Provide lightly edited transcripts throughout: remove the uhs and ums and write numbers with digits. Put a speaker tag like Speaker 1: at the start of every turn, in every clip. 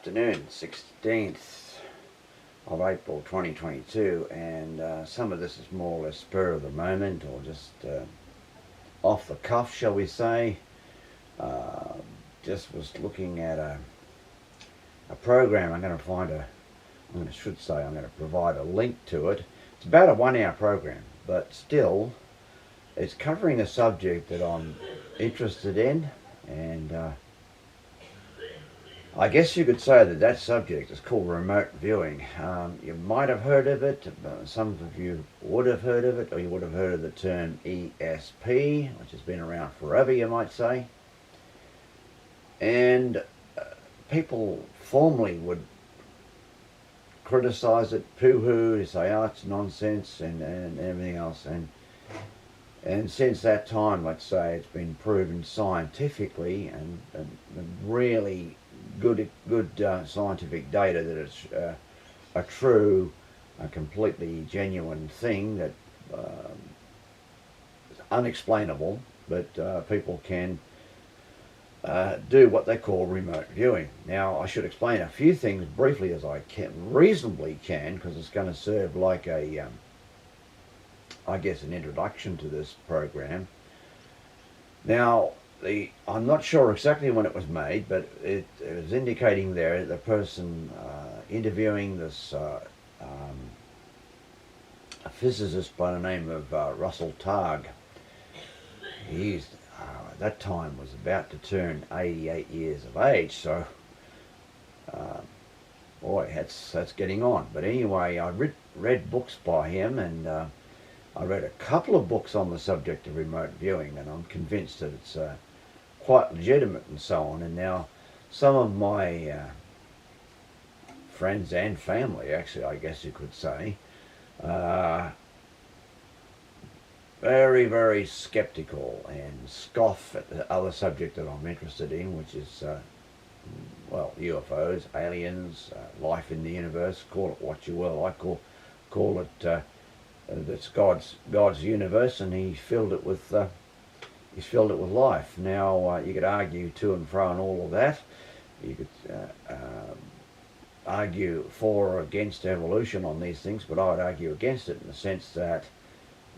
Speaker 1: afternoon, 16th of April 2022, and some of this is more or less spur of the moment or just off the cuff, shall we say. Just was looking at a program. I'm going to provide a link to it. It's about a 1 hour program, but still it's covering a subject that I'm interested in, and I guess you could say that subject is called remote viewing. You might have heard of it, some of you would have heard of it, or you would have heard of the term ESP, which has been around forever, you might say. And people formerly would criticise it, poo-hoo, say, oh, it's nonsense and everything else. And since that time, let's say, it's been proven scientifically and really good scientific data that it's a true, a completely genuine thing that is unexplainable, but people can do what they call remote viewing. Now, I should explain a few things briefly as I reasonably can, because it's going to serve like a, I guess, an introduction to this program. Now, I'm not sure exactly when it was made, but it was indicating there the person interviewing this a physicist by the name of Russell Targ. He's at that time was about to turn 88 years of age, so boy, that's getting on. But anyway, I read books by him, and I read a couple of books on the subject of remote viewing, and I'm convinced that it's quite legitimate and so on. And now some of my friends and family, actually, I guess you could say, very, very skeptical and scoff at the other subject that I'm interested in, which is, well, UFOs, aliens, life in the universe. Call it what you will. I call it that's God's universe, and He filled it with life. Now, you could argue to and fro on all of that. You could argue for or against evolution on these things, but I would argue against it in the sense that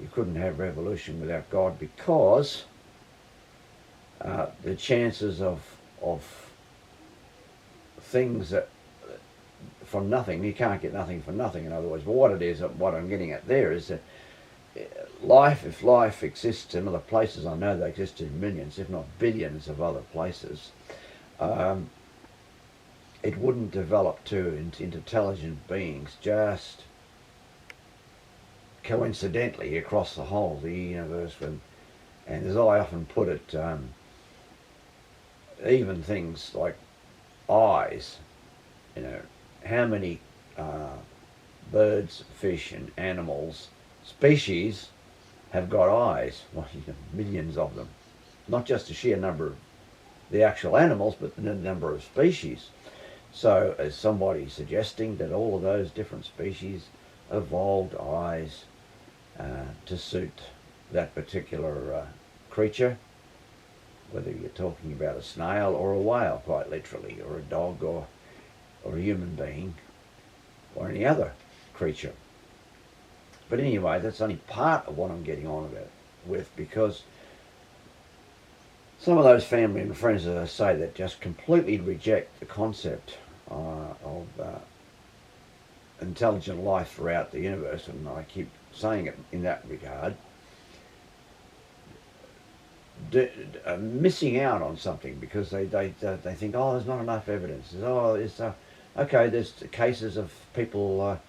Speaker 1: you couldn't have revolution without God, because the chances of things that from nothing, you can't get nothing from nothing, in other words. But what it is, what I'm getting at there is that if life exists in other places, I know they exist in millions, if not billions of other places, it wouldn't develop into intelligent beings just coincidentally across the whole of the universe. And as I often put it, even things like eyes, you know, how many birds, fish and animals, species have got eyes? Well, millions of them. Not just the sheer number of the actual animals, but the number of species. So is somebody suggesting that all of those different species evolved eyes to suit that particular creature, whether you're talking about a snail or a whale, quite literally, or a dog or a human being or any other creature? But anyway, that's only part of what I'm getting on with, because some of those family and friends, as I say, that just completely reject the concept of intelligent life throughout the universe, and I keep saying it in that regard, missing out on something, because they think, oh, there's not enough evidence. Okay, there's cases of people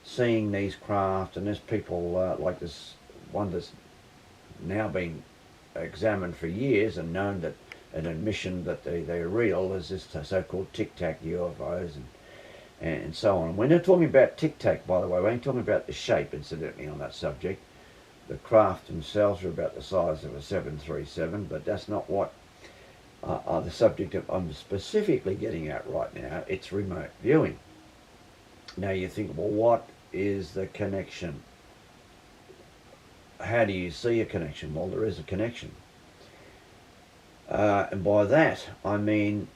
Speaker 1: seeing these craft, and there's people like this one that's now been examined for years and known that an admission that they're real is this so-called tic-tac UFOs and so on. We're not talking about tic-tac, by the way. We ain't talking about the shape, incidentally, on that subject. The craft themselves are about the size of a 737, but that's not what the subject I'm specifically getting at right now. It's remote viewing. Now you think, well, what is the connection? How do you see a connection? Well, there is a connection. And by that, I mean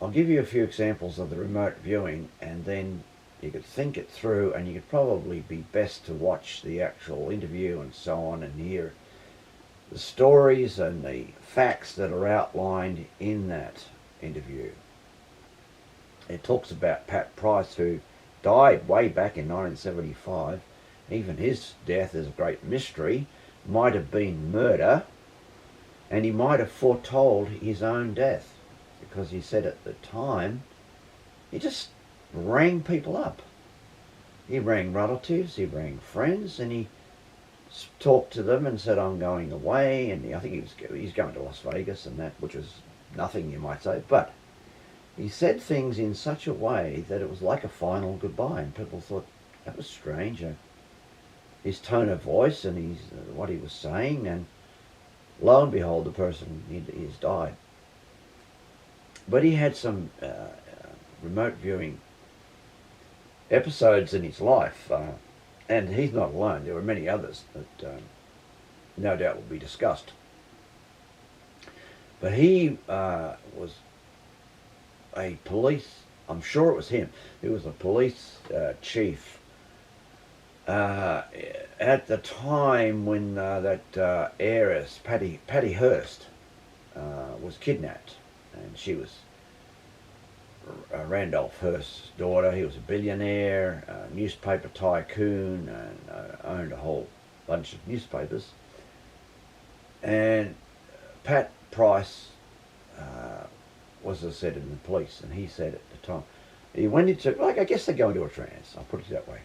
Speaker 1: I'll give you a few examples of the remote viewing, and then you could think it through, and you could probably be best to watch the actual interview and so on, and hear the stories and the facts that are outlined in that interview. It talks about Pat Price, who died way back in 1975. Even his death is a great mystery. Might have been murder, and he might have foretold his own death, because he said at the time he just rang people up. He rang relatives, he rang friends, and he talked to them and said, I'm going away, and I think he's going to Las Vegas and that, which was nothing, you might say, but he said things in such a way that it was like a final goodbye, and people thought that was strange. His tone of voice and what he was saying, and lo and behold, the person he's died. But he had some remote viewing episodes in his life, and he's not alone. There were many others that no doubt will be discussed. But he was a police, I'm sure it was him, he was a police chief at the time when that heiress, Patty Hearst, was kidnapped, and she was Randolph Hearst's daughter. He was a billionaire, a newspaper tycoon, and owned a whole bunch of newspapers. And Pat Price was, as I said, in the police, and he said at the time, he went into, like, I guess they go into a trance, I'll put it that way.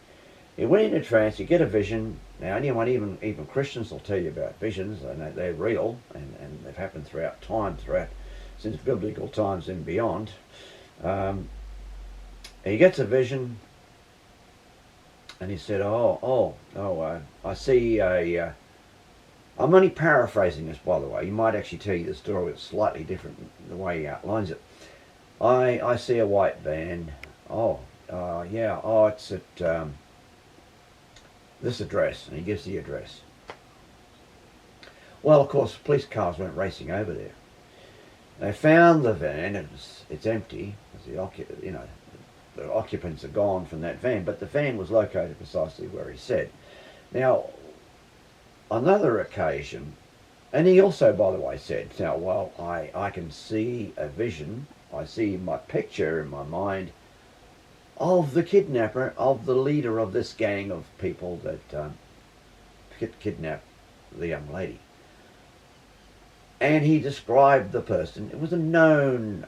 Speaker 1: He went into a trance, you get a vision. Now anyone, even Christians will tell you about visions, and they're real, and they've happened throughout time, since biblical times and beyond. He gets a vision, and he said, I see I'm only paraphrasing this, by the way. He might actually tell you the story, it's slightly different the way he outlines it. I see a white van. It's at this address, and he gives the address. Well, of course, police cars went racing over there. They found the van. It's empty. The occupants are gone from that van, but the van was located precisely where he said. Now, another occasion, and he also, by the way, said, now, well, I can see a vision. I see my picture in my mind of the kidnapper, of the leader of this gang of people that kidnapped the young lady. And he described the person. It was a known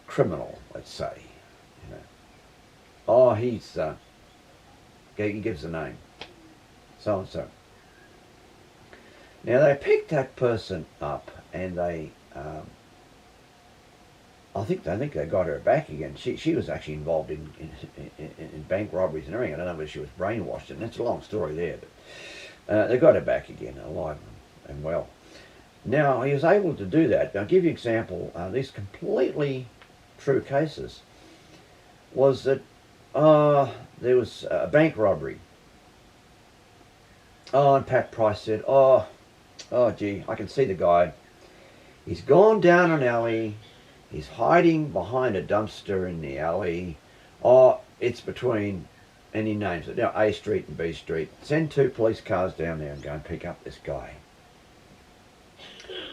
Speaker 1: criminal, let's say. He gives a name, so and so. Now they picked that person up, and they I think they got her back again. She was actually involved in bank robberies and everything. I don't know whether she was brainwashed, and that's a long story there. But they got her back again, alive and well. Now, he was able to do that. I'll give you an example. These completely true cases was that there was a bank robbery. And Pat Price said, gee, I can see the guy. He's gone down an alley. He's hiding behind a dumpster in the alley. It's between, and he names it, now A Street and B Street. Send 2 police cars down there and go and pick up this guy.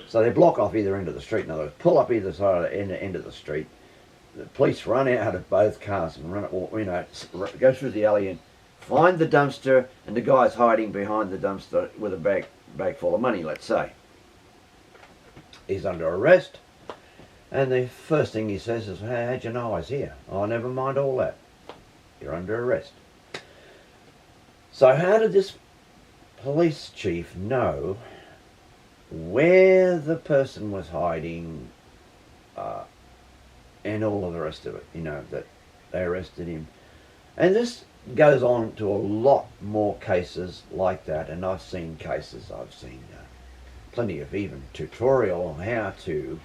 Speaker 1: So they block off either end of the street. In other words, pull up either side of the end of the street. The police run out of both cars and go through the alley and find the dumpster, and the guy's hiding behind the dumpster with a bag full of money, let's say. He's under arrest, and the first thing he says is, hey, how'd you know I was here? Oh, never mind all that. You're under arrest. So how did this police chief know where the person was hiding and all of the rest of it, that they arrested him? And this goes on to a lot more cases like that, and I've seen plenty of even tutorial on how to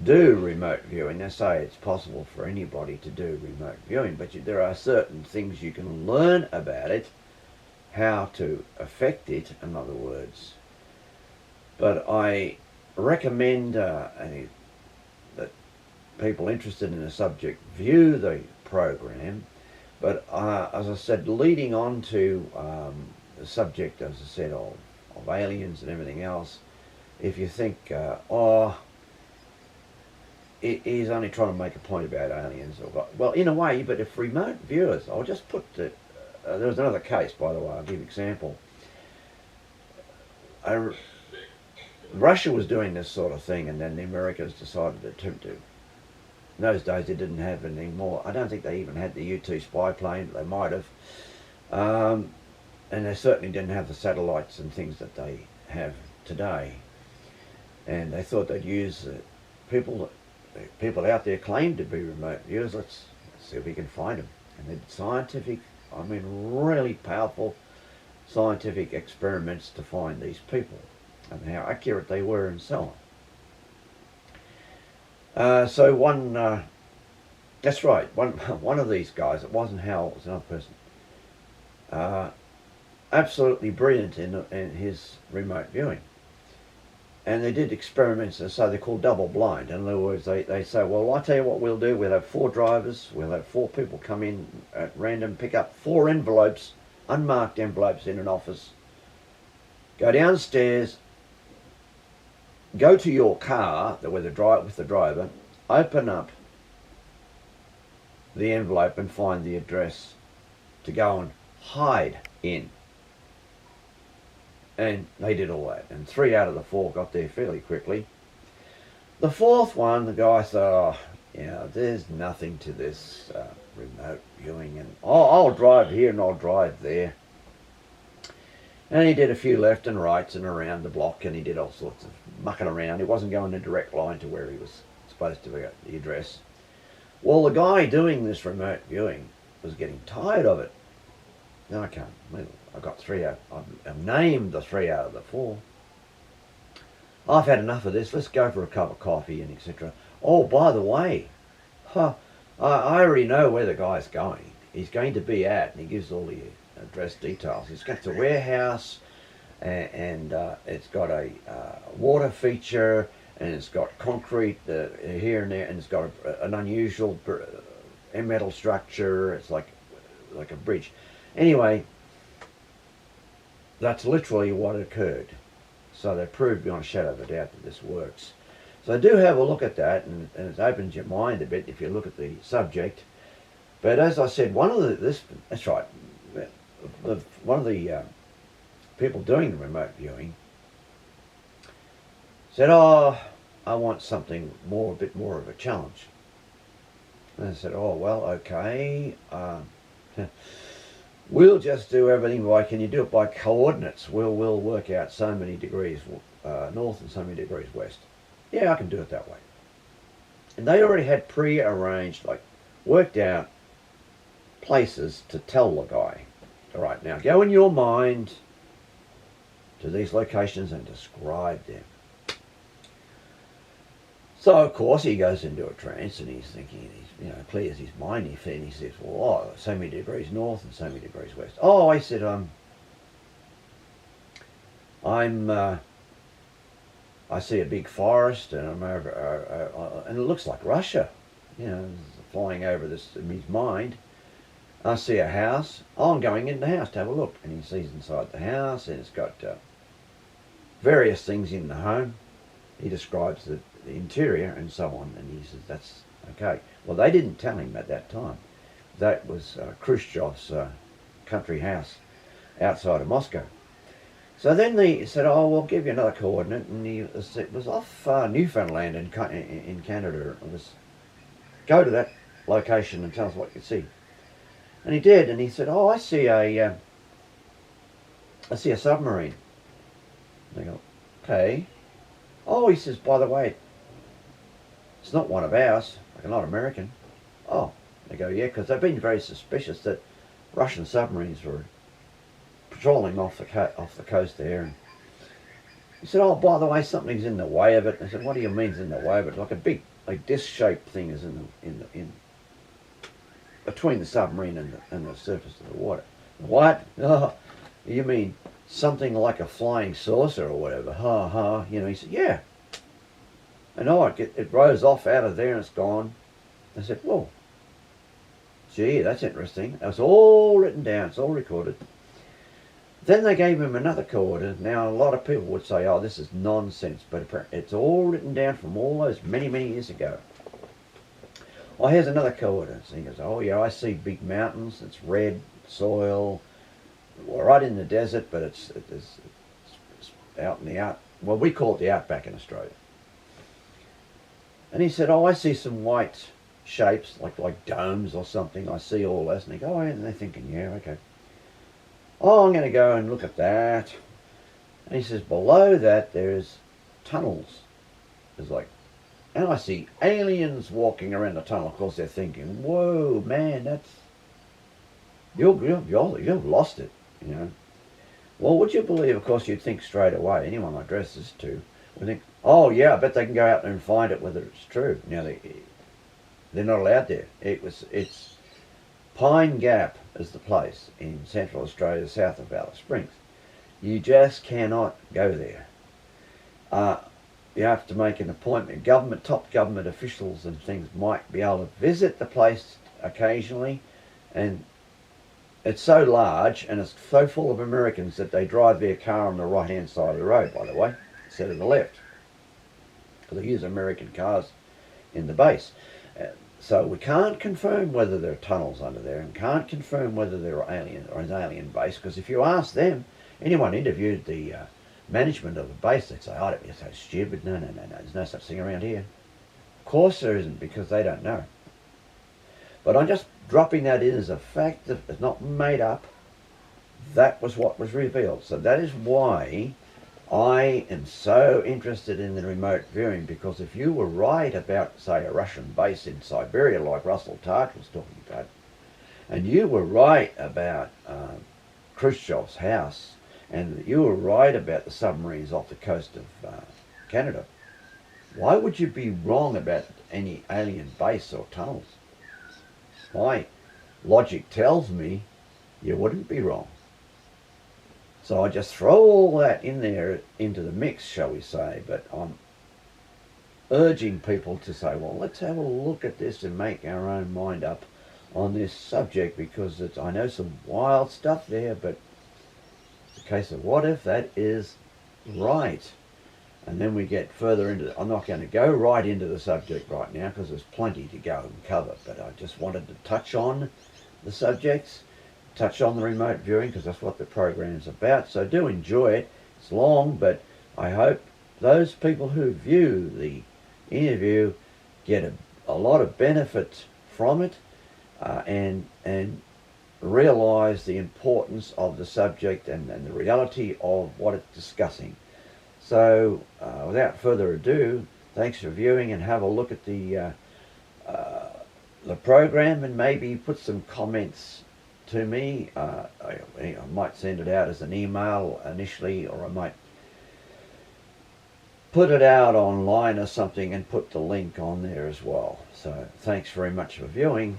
Speaker 1: do remote viewing. They say it's possible for anybody to do remote viewing, but there are certain things you can learn about it, how to affect it, in other words. But I recommend that people interested in the subject view the program. But as I said, leading on to the subject, as I said, of aliens and everything else, if you think, he's only trying to make a point about aliens, well, in a way, but if remote viewers, I'll just put the, there was another case, by the way, I'll give you an example. Russia was doing this sort of thing, and then the Americans decided to attempt to. In those days, they didn't have any more. I don't think they even had the U-2 spy plane. They might have. And they certainly didn't have the satellites and things that they have today. And they thought they'd use people out there claimed to be remote viewers. Let's see if we can find them. And they did scientific, I mean really powerful scientific experiments to find these people and how accurate they were and so on. So one, that's right, one of these guys, it wasn't Hal, it was another person, absolutely brilliant in his remote viewing. And they did experiments, and so they're called double blind. In other words, they say, well, I'll tell you what we'll do. We'll have 4 drivers. We'll have 4 people come in at random, pick up 4 envelopes, unmarked envelopes in an office. Go downstairs, go to your car with the driver, open up the envelope and find the address to go and hide in. And they did all that, and 3 out of the 4 got there fairly quickly. The 4th one, the guy thought, there's nothing to this remote viewing, and I'll drive here and I'll drive there. And he did a few left and rights and around the block, and he did all sorts of mucking around. He wasn't going in a direct line to where he was supposed to be at the address. Well, the guy doing this remote viewing was getting tired of it. No, I can't. I've got 3 out. I've named the 3 out of the 4. I've had enough of this. Let's go for a cup of coffee and etc. Oh, by the way, I already know where the guy's going. He's going to be at, and he gives all the address details. He's got the warehouse, and it's got a water feature, and it's got concrete here and there, and it's got an unusual metal structure. It's like a bridge. Anyway, that's literally what occurred. So they proved beyond a shadow of a doubt that this works. So do have a look at that, and it opens your mind a bit if you look at the subject. But as I said, one of the people doing the remote viewing said, I want something a bit more of a challenge. And I said, oh, well, okay. We'll just do everything can you do it by coordinates? We'll work out so many degrees north and so many degrees west. Yeah, I can do it that way. And they already had pre-arranged, worked out places to tell the guy, all right, now go in your mind to these locations and describe them. So, of course, he goes into a trance and he's thinking, clears his mind. He says, well, so many degrees north and so many degrees west. Oh, I said, I see a big forest, and I'm over, and it looks like Russia, flying over this in his mind. I see a house. Oh, I'm going in the house to have a look. And he sees inside the house, and it's got various things in the home. He describes the interior and so on, and he says, that's okay. Well, they didn't tell him at that time. That was Khrushchev's country house outside of Moscow. So then they said, oh, we'll give you another coordinate, and it was off Newfoundland in Canada. It was, go to that location and tell us what you see. And he did, and he said, oh, I see a submarine. And they go, okay. Oh, he says, by the way, it's not one of ours, not American. Oh, they go, yeah, because they've been very suspicious that Russian submarines were patrolling off the coast there. And he said, oh, by the way, something's in the way of it. And I said, what do you mean is in the way of it? Like a big, disc-shaped thing is in between the submarine and the surface of the water. What? Oh, you mean something like a flying saucer or whatever? Ha ha. He said, yeah. And it rose off out of there and it's gone. I said, well, gee, that's interesting. It was all written down, it's all recorded. Then they gave him another coordinate. Now, a lot of people would say, oh, this is nonsense, but it's all written down from all those many, many years ago. Well, here's another coordinate. And he goes, oh, yeah, I see big mountains. It's red soil. We're right in the desert, but it's out in the out. Well, we call it the outback in Australia. And he said, oh, I see some white shapes, like domes or something. I see all this. And they go, oh, and they're thinking, yeah, okay. Oh, I'm going to go and look at that. And he says, below that, there's tunnels. There's and I see aliens walking around the tunnel. Of course, they're thinking, whoa, man, that's... You've lost it, you know. Well, would you believe, of course, you'd think straight away, anyone I address this to, would think, oh, yeah, I bet they can go out there and find it, whether it's true. Now, they're not allowed there. It's Pine Gap is the place in Central Australia, south of Alice Springs. You just cannot go there. You have to make an appointment. Top government officials and things might be able to visit the place occasionally, and it's so large and it's so full of Americans that they drive their car on the right-hand side of the road, by the way, instead of the left. Because they use American cars in the base. So we can't confirm whether there are tunnels under there, and can't confirm whether there are an alien base, because if you ask them, anyone interviewed the management of the base, they'd say, oh, don't be so stupid. No, there's no such thing around here. Of course there isn't, because they don't know. But I'm just dropping that in as a fact that it's not made up. That was what was revealed. So that is why I am so interested in the remote viewing, because if you were right about, say, a Russian base in Siberia, like Russell Tartt was talking about, and you were right about Khrushchev's house, and you were right about the submarines off the coast of Canada, why would you be wrong about any alien base or tunnels? My logic tells me you wouldn't be wrong. So I just throw all that in there into the mix, shall we say, but I'm urging people to say, well, let's have a look at this and make our own mind up on this subject, because I know some wild stuff there, but it's a case of what if that is right? And then we get further into it. I'm not going to go right into the subject right now because there's plenty to go and cover, but I just wanted to touch on the subjects, touch on the remote viewing, because that's what the program's about. So do enjoy it. It's long, but I hope those people who view the interview get a lot of benefit from it, and realise the importance of the subject and the reality of what it's discussing. So without further ado, thanks for viewing, and have a look at the program, and maybe put some comments to me. I might send it out as an email initially, or I might put it out online or something and put the link on there as well. So thanks very much for viewing.